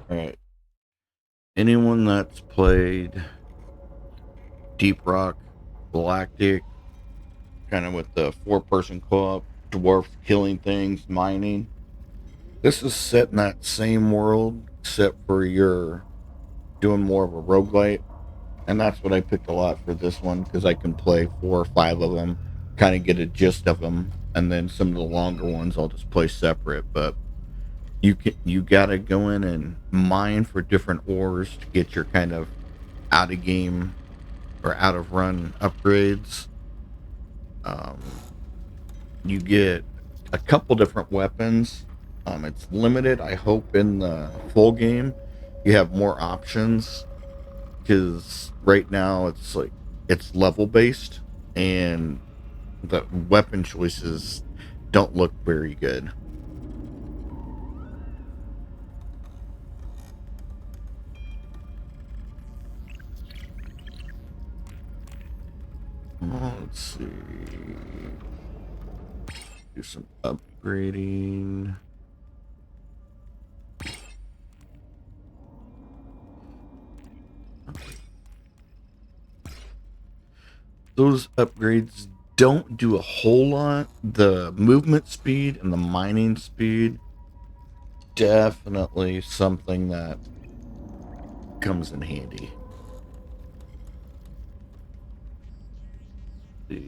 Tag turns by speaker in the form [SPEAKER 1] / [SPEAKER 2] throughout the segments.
[SPEAKER 1] Alright. Anyone that's played Deep Rock Galactic, kind of with the four-person co-op, dwarfs killing things, mining. This is set in that same world, except for you're doing more of a roguelite. And that's what I picked a lot for this one, because I can play 4 or 5 of them, kind of get a gist of them, and then some of the longer ones I'll just play separate. But you gotta go in and mine for different ores to get your kind of out of game or out of run upgrades. Um, you get a couple different weapons. It's limited. I hope in the full game you have more options, because right now it's level based and the weapon choices don't look very good. Let's see. Do some upgrading. Those upgrades don't do a whole lot. The movement speed and the mining speed, definitely something that comes in handy. The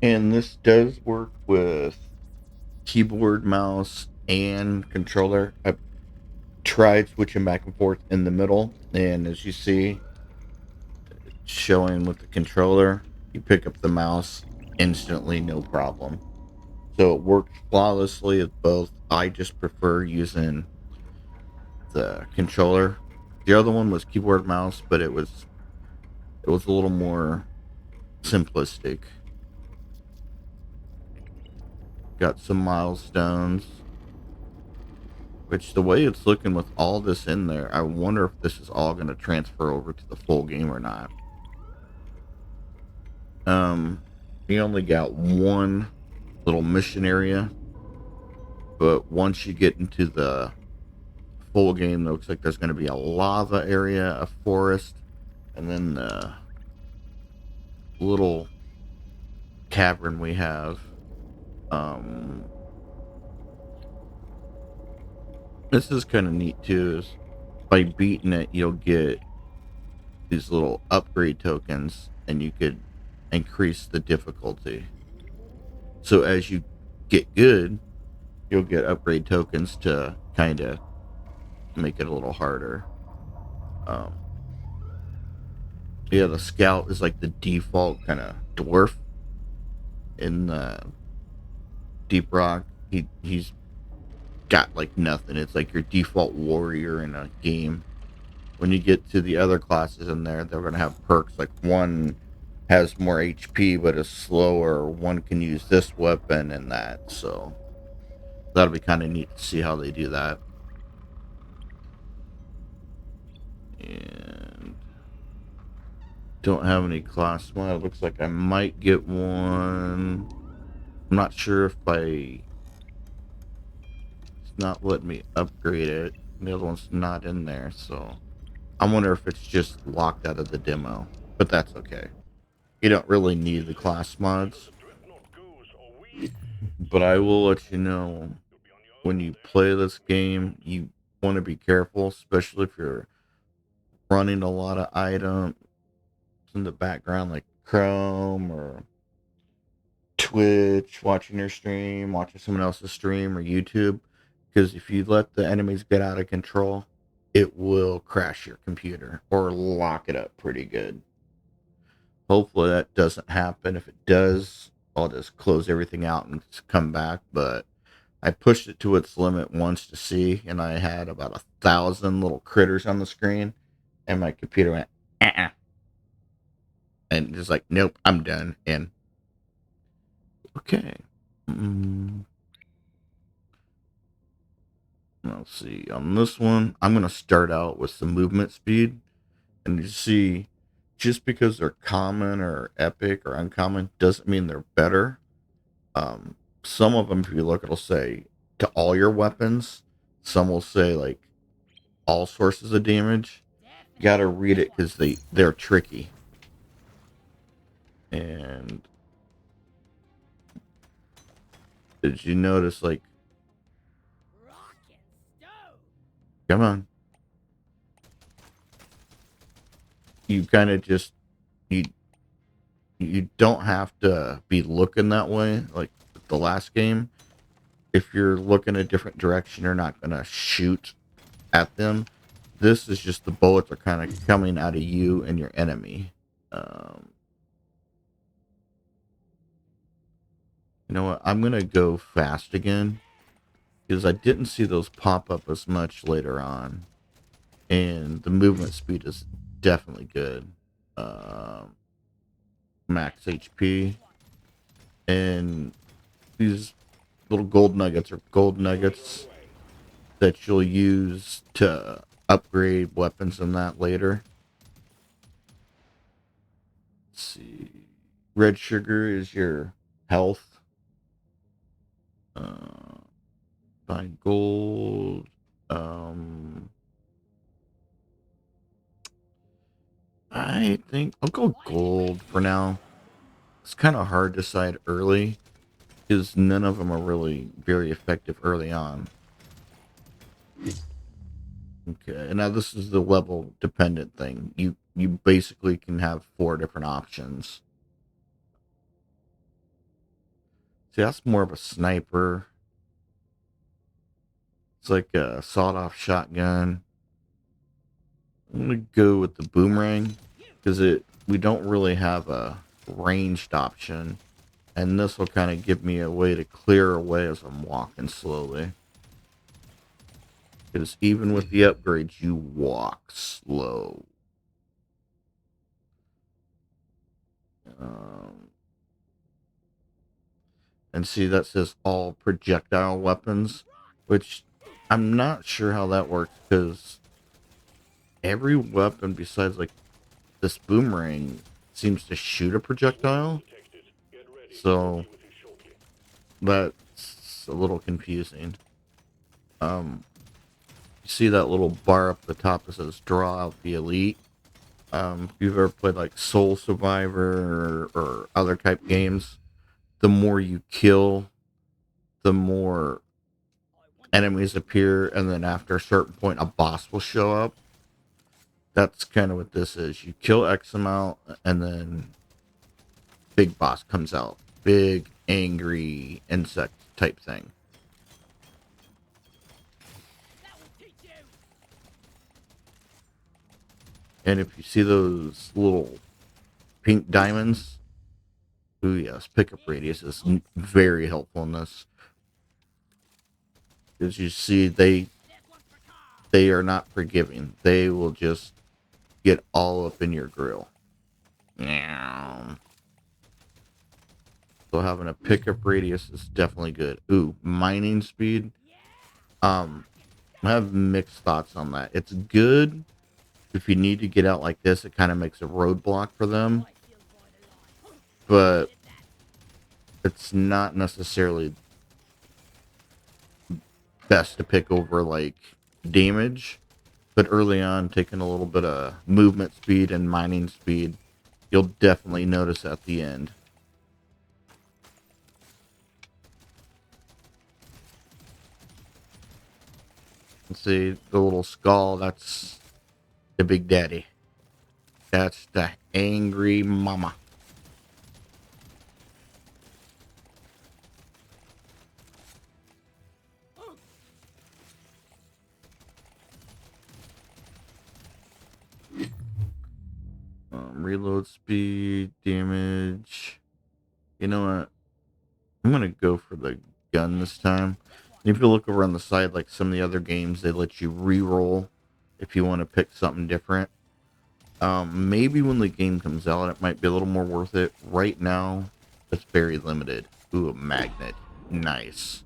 [SPEAKER 1] and this does work with keyboard, mouse, and controller. I've tried switching back and forth in the middle, and as you see, showing with the controller, you pick up the mouse instantly, no problem. So it works flawlessly with both. I just prefer using the controller. The other one was keyboard mouse, but it was a little more simplistic. Got some milestones, which the way it's looking with all this in there, I wonder if this is all going to transfer over to the full game or not. Um, you only got one little mission area, but once you get into the full game, it looks like there's going to be a lava area, a forest, and then the little cavern we have. Um, this is kind of neat too. Is by beating it, you'll get these little upgrade tokens, and you could increase the difficulty. So as you get good, you'll get upgrade tokens to kind of make it a little harder. Um, yeah, the scout is like the default kind of dwarf in the Deep Rock. He's got like nothing. It's like your default warrior in a game. When you get to the other classes in there, they're gonna have perks. Like one has more HP but is slower. One can use this weapon and that. So that'll be kind of neat to see how they do that. And don't have any class mod. It looks like I might get one. I'm not sure if it's not letting me upgrade it. The other one's not in there, so I wonder if it's just locked out of the demo. But that's okay. You don't really need the class mods. But I will let you know, when you play this game, you want to be careful, especially if you're running a lot of items in the background, like Chrome or Twitch, watching your stream, watching someone else's stream, or YouTube. Because if you let the enemies get out of control, it will crash your computer or lock it up pretty good. Hopefully that doesn't happen. If it does, I'll just close everything out and come back. But I pushed it to its limit once to see, and I had about 1,000 little critters on the screen, and my computer went, uh-uh. and just like, nope, I'm done. And okay. Mm, let's see. On this one, I'm gonna start out with some movement speed, and you see, just because they're common or epic or uncommon doesn't mean they're better. Some of them, if you look, it'll say to all your weapons. Some will say like all sources of damage. You gotta read it because they're tricky. And did you notice, like, come on, you kind of just you you don't have to be looking that way like the last game. If you're looking a different direction, you're not gonna shoot at them. This is just the bullets are kind of coming out of you and your enemy. Um, you know what? I'm gonna go fast again because I didn't see those pop up as much later on, and the movement speed is definitely good. Um, Max HP, and these little gold nuggets are gold nuggets that you'll use to upgrade weapons and that later. Let's see. Red sugar is your health. Buy gold. Um, I think I'll go gold for now. It's kind of hard to decide early because none of them are really very effective early on. Okay, and now this is the level dependent thing. You basically can have 4 different options. See, that's more of a sniper. It's like a sawed-off shotgun. I'm gonna go with the boomerang because we don't really have a ranged option, and this will kind of give me a way to clear away as I'm walking slowly. Because even with the upgrades, you walk slow. Um, and see, that says all projectile weapons, which I'm not sure how that works because every weapon besides like this boomerang seems to shoot a projectile. So that's a little confusing. You see that little bar up the top that says draw out the elite. If you've ever played like Soul Survivor or other type games, the more you kill, the more enemies appear, and then after a certain point, a boss will show up. That's kind of what this is. You kill X amount, and then big boss comes out. Big, angry insect type thing. And if you see those little pink diamonds, ooh yes, pickup radius is very helpful in this. As you see, they are not forgiving. They will just get all up in your grill. So having a pickup radius is definitely good. Ooh, mining speed. I have mixed thoughts on that. It's good if you need to get out like this. It kind of makes a roadblock for them, but it's not necessarily best to pick over like damage. But early on, taking a little bit of movement speed and mining speed, you'll definitely notice at the end. And see the little skull, that's the Big Daddy. That's the angry mama. Reload speed, damage. You know what? I'm gonna go for the gun this time. And if you look over on the side, like some of the other games, they let you re-roll if you want to pick something different. Maybe when the game comes out, it might be a little more worth it. Right now, it's very limited. Ooh, a magnet. Nice.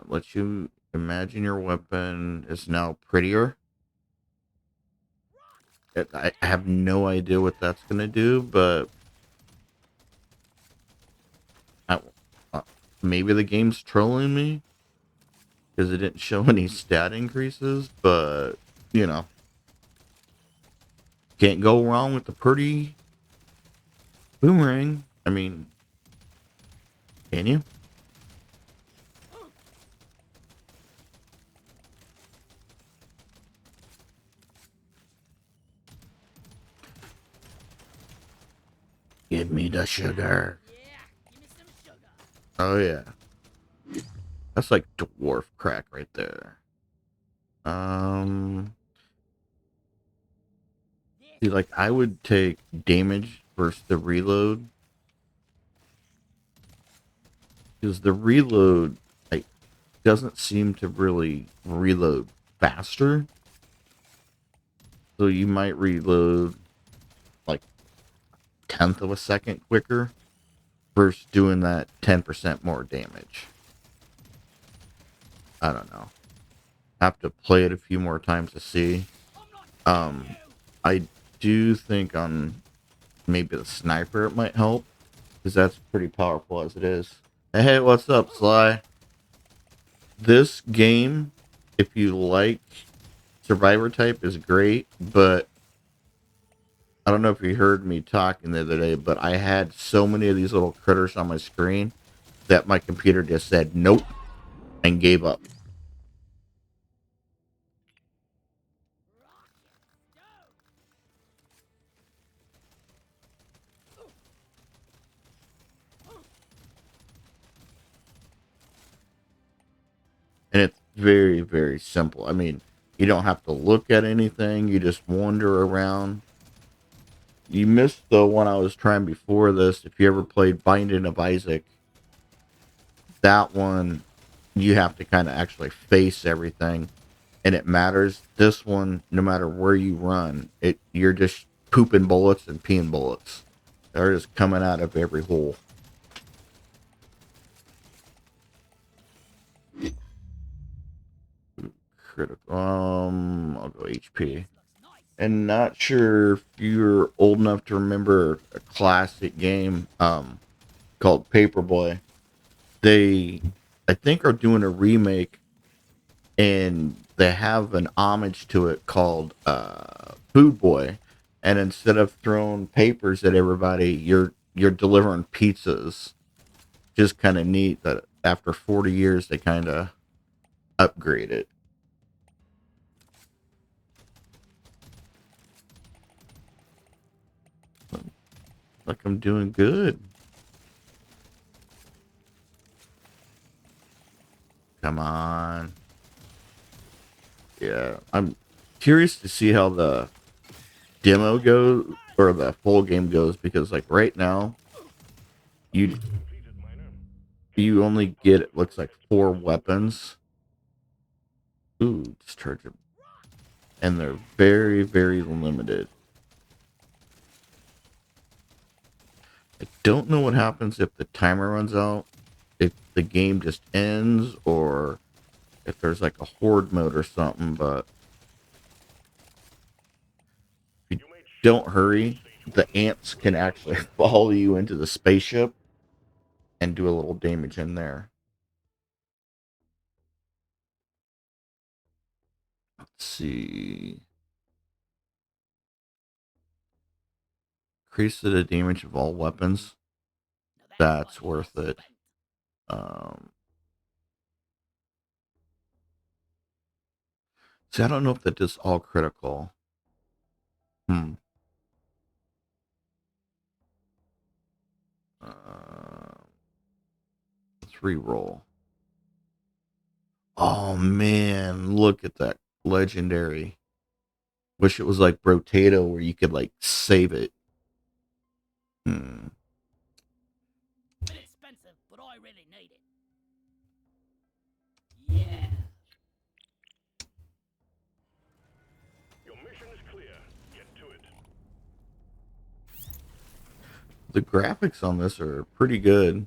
[SPEAKER 1] Let you imagine your weapon is now prettier. I have no idea what that's going to do, but I, uh, maybe the game's trolling me because it didn't show any stat increases, but, you know, can't go wrong with the pretty boomerang. I mean, can you? Give me the sugar. Oh, yeah. That's like dwarf crack right there. See, like, I would take damage versus the reload. Because the reload, like, doesn't seem to really reload faster. So you might reload, like, 1/10 of a second quicker versus doing that 10% more damage. I don't know. Have to play it a few more times to see. I do think on maybe the sniper it might help, because that's pretty powerful as it is. Hey, what's up, Sly? This game, if you like Survivor type, is great, but I don't know if you heard me talking the other day, but I had so many of these little critters on my screen that my computer just said nope and gave up. And it's very, very simple. I mean, you don't have to look at anything, you just wander around. You missed the one I was trying before this. If you ever played Binding of Isaac, that one you have to kind of actually face everything, and it matters. This one, no matter where you run, you're just pooping bullets and peeing bullets. They're just coming out of every hole. Critical. I'll go HP. And not sure if you're old enough to remember a classic game called Paperboy. They, I think, are doing a remake, and they have an homage to it called Food Boy. And instead of throwing papers at everybody, you're delivering pizzas. Just kind of neat that after 40 years they kind of upgrade it. Like, I'm doing good. Come on. Yeah, I'm curious to see how the demo goes or the full game goes, because like right now you you only get, it looks like, 4 weapons. Ooh, discharge them. And they're very, very limited. I don't know what happens if the timer runs out, if the game just ends, or if there's like a horde mode or something, but if you don't hurry, the ants can actually follow you into the spaceship and do a little damage in there. Let's see. Increase the damage of all weapons. That's worth it. Um, See, I don't know if that does all critical. Hmm. Uh, let's re-roll. Oh man, look at that legendary. Wish it was like Brotato where you could like save it. Hmm.
[SPEAKER 2] Bit expensive, but I really need it. Yeah.
[SPEAKER 3] Your mission is clear.
[SPEAKER 1] the graphics on this are pretty good.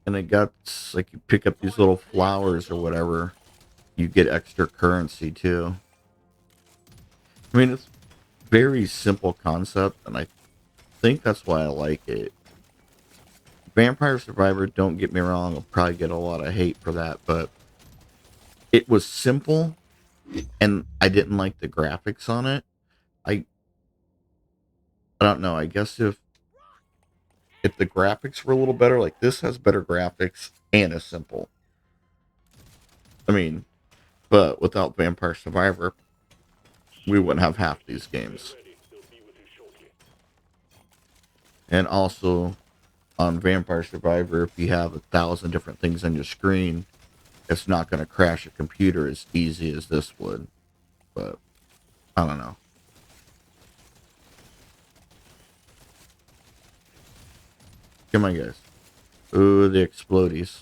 [SPEAKER 1] And it got, like, you pick up these little flowers or whatever, you get extra currency too. I mean, it's very simple concept, and I think that's why I like it. Vampire Survivor, don't get me wrong, I'll probably get a lot of hate for that, but it was simple, and I didn't like the graphics on it. I I don't know. I guess if the graphics were a little better, like this has better graphics and is simple. I mean, but without Vampire Survivor, we wouldn't have half these games. And also on Vampire Survivor, if you have 1,000 different things on your screen, it's not going to crash a computer as easy as this would. But I don't know. Come on, guys. Ooh, the explodies.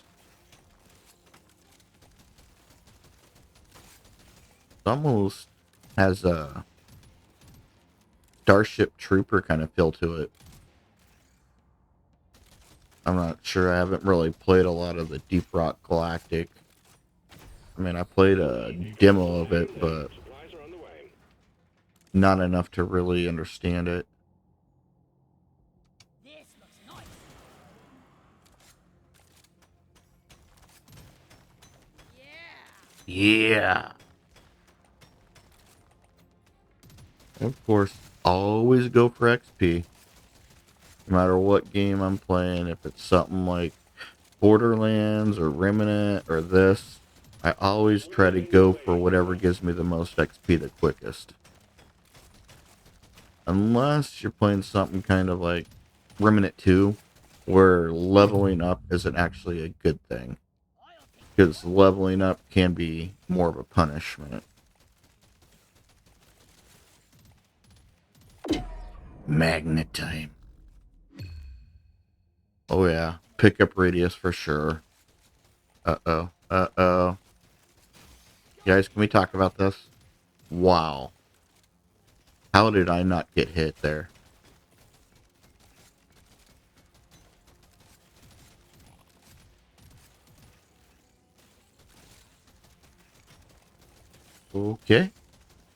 [SPEAKER 1] It almost has a Starship Trooper kind of feel to it. I'm not sure. I haven't really played a lot of the Deep Rock Galactic. I mean, I played a demo of it, but not enough to really understand it.
[SPEAKER 2] This looks nice. Yeah.
[SPEAKER 1] Yeah. And of course, always go for XP. No matter what game I'm playing, if it's something like Borderlands or Remnant or this, I always try to go for whatever gives me the most XP the quickest. Unless you're playing something kind of like Remnant 2, where leveling up isn't actually a good thing. Because leveling up can be more of a punishment. Magnet time. Oh yeah, pickup radius for sure. Uh-oh, uh-oh. Guys, can we talk about this? Wow. How did I not get hit there? Okay,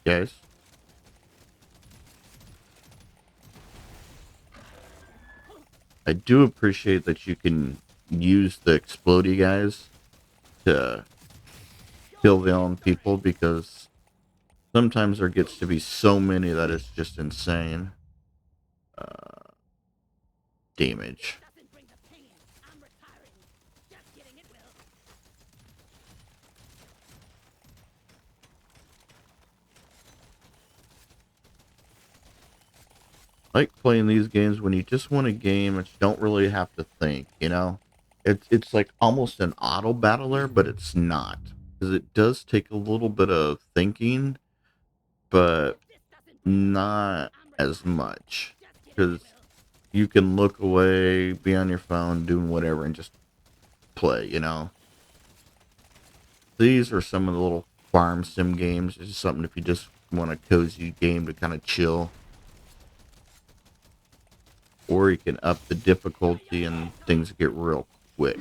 [SPEAKER 1] guys. I do appreciate that you can use the explodey guys to kill the own people, because sometimes there gets to be so many that it's just insane. Damage.
[SPEAKER 2] Doesn't bring the pain. I'm retiring. Just kidding, it will.
[SPEAKER 1] I like playing these games when you just want a game and you don't really have to think, you know? It's like almost an auto battler, but it's not. Because it does take a little bit of thinking, but
[SPEAKER 2] This doesn't bring the pain.
[SPEAKER 1] not
[SPEAKER 2] I'm
[SPEAKER 1] as
[SPEAKER 2] retiring.
[SPEAKER 1] much.
[SPEAKER 2] Just kidding, it
[SPEAKER 1] Because
[SPEAKER 2] will.
[SPEAKER 1] you can look away, be on your phone, doing whatever, and just play, you know? These are some of the little farm sim games. It's just something if you just want a cozy game to kind of chill. Or you can up the difficulty and things get real quick.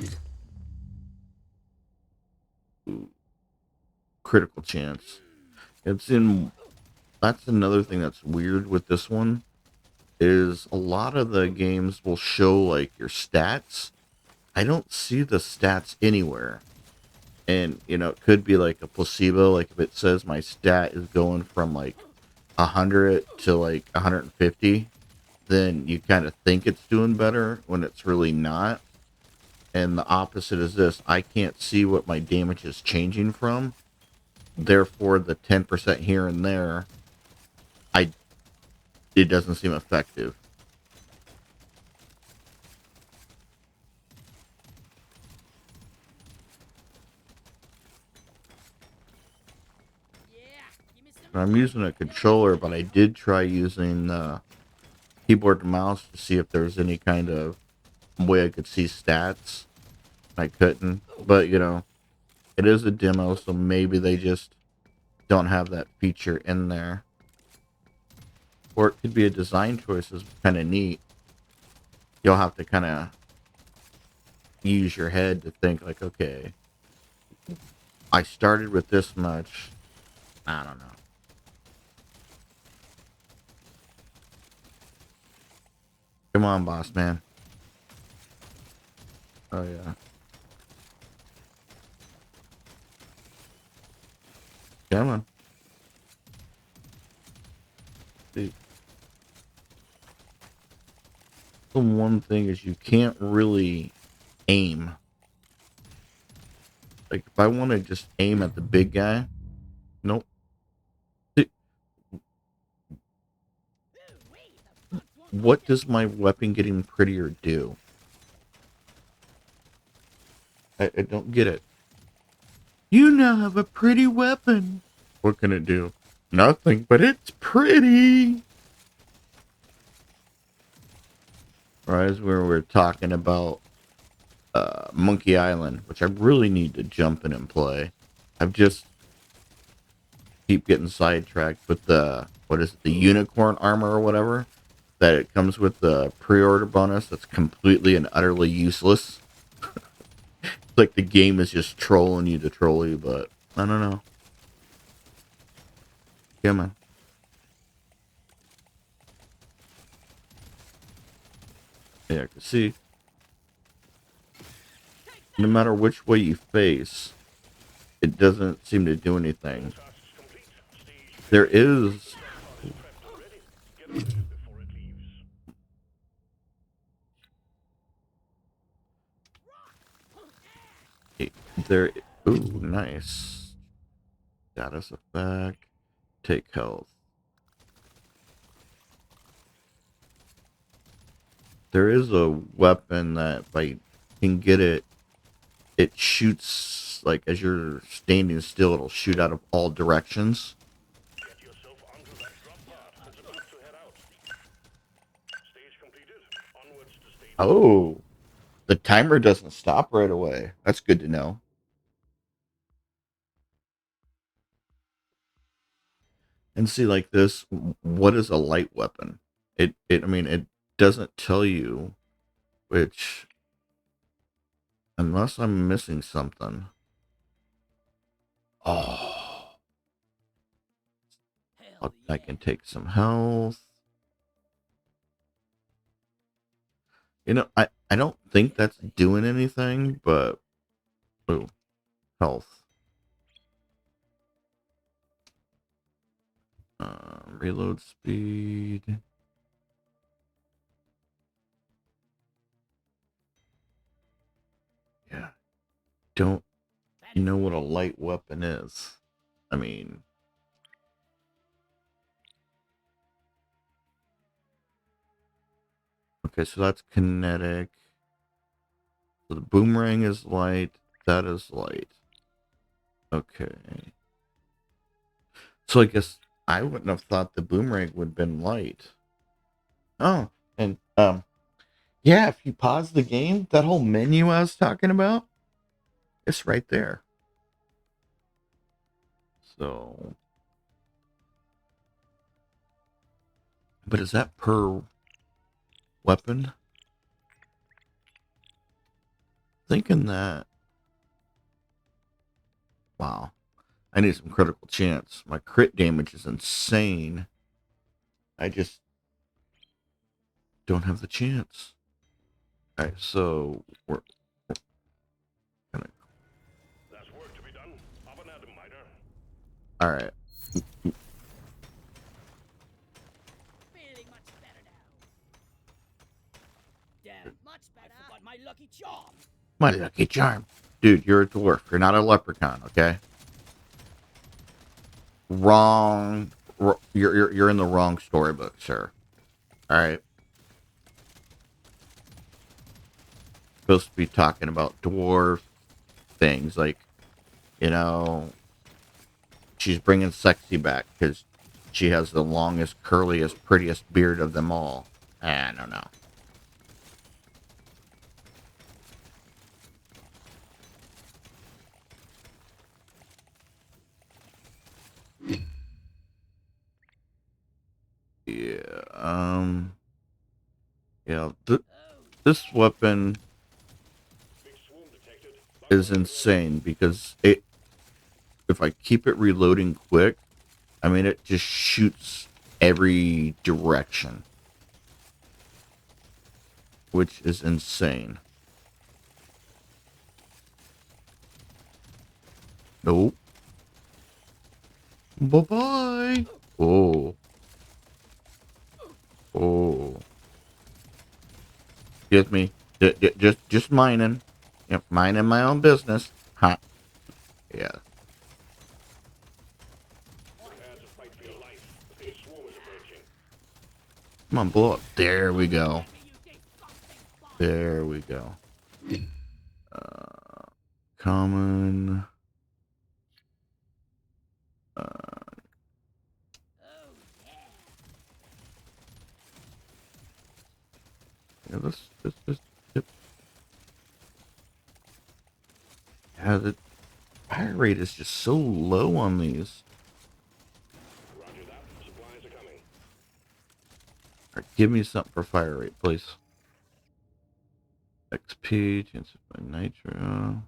[SPEAKER 1] Ooh, critical chance. It's in. That's another thing that's weird with this one, is a lot of the games will show like your stats. I don't see the stats anywhere. And you know, it could be like a placebo. Like if it says my stat is going from like 100 to like 150, then you kind of think it's doing better when it's really not. And the opposite is this: I can't see what my damage is changing from. Therefore, the 10% here and there, I it doesn't seem effective.
[SPEAKER 2] Yeah. Give me some
[SPEAKER 1] I'm
[SPEAKER 2] respect.
[SPEAKER 1] using a controller, but I did try using keyboard and mouse to see if there's any kind of way I could see stats. I couldn't, but you know, it is a demo, so maybe they just don't have that feature in there. Or it could be a design choice, is kind of neat. you'll have to kind of use your head to think like, okay, I started with this much. I don't know. Come on, boss man. Oh yeah. Come on. See, the one thing is you can't really aim. Like if I want to just aim at the big guy, nope. See, what does my weapon getting prettier do? I don't get it. You now have a pretty weapon. What can it do? Nothing, but it's pretty. Or as we were talking about Monkey Island, which I really need to jump in and play. I've just keep getting sidetracked with the, what is it, the unicorn armor or whatever, that it comes with the pre-order bonus that's completely and utterly useless. It's like the game is just trolling you to troll you, but I don't know. Come on. Yeah, see, no matter which way you face, it doesn't seem to do anything. There is... There... Ooh, nice. Status effect. Take health. There is a weapon that if I can get it, it shoots, like as you're standing still, it'll shoot out of all directions. Oh, the timer doesn't stop right away. That's good to know. And see, like this, what is a light weapon? I mean, it doesn't tell you, which, unless I'm missing something. Oh,
[SPEAKER 2] Hell yeah.
[SPEAKER 1] I can take some health. You know, I don't think that's doing anything, but, oh, health. Reload speed. Yeah. Don't you know what a light weapon is? I mean, okay, so that's kinetic. So the boomerang is light. That is light. Okay. So I guess I wouldn't have thought the boomerang would have been light. Oh, and yeah, if you pause the game, that whole menu I was talking about, it's right there. So, but is that per weapon? Thinking that, wow, I need some critical chance. My crit damage is insane. I just don't have the chance. All right, so we're gonna.
[SPEAKER 3] There's work to be done. Up and at 'em, miner.
[SPEAKER 1] All right,
[SPEAKER 2] Feeling much better now. Damn, much better. I forgot my lucky charm.
[SPEAKER 1] my lucky charm, dude. You're a dwarf. You're not a leprechaun. Okay. Wrong. You're in the wrong storybook, sir. All right. Supposed to be talking about dwarf things like, you know, she's bringing sexy back because she has the longest, curliest, prettiest beard of them all. I don't know. Yeah. Yeah.
[SPEAKER 2] Oh
[SPEAKER 1] This weapon
[SPEAKER 3] Big swarm detected.
[SPEAKER 1] is insane because if I keep it reloading quick, I mean, it just shoots every direction, which is insane. Nope. Bye-bye. Oh. Oh. Get me. Just mining. Yep, minding my own business. Huh. Yeah.
[SPEAKER 3] Prepare to fight for your life. The big swarm is approaching.
[SPEAKER 1] Come on, blow up. There we go.
[SPEAKER 2] You disgusting bastard.
[SPEAKER 1] There we go. Common.
[SPEAKER 2] Oh yeah.
[SPEAKER 1] Yeah, this tip. Yeah, the fire rate is just so low on these.
[SPEAKER 3] Roger that. Supplies are coming.
[SPEAKER 1] All right, give me something for fire rate, please. XP, chance of nitro.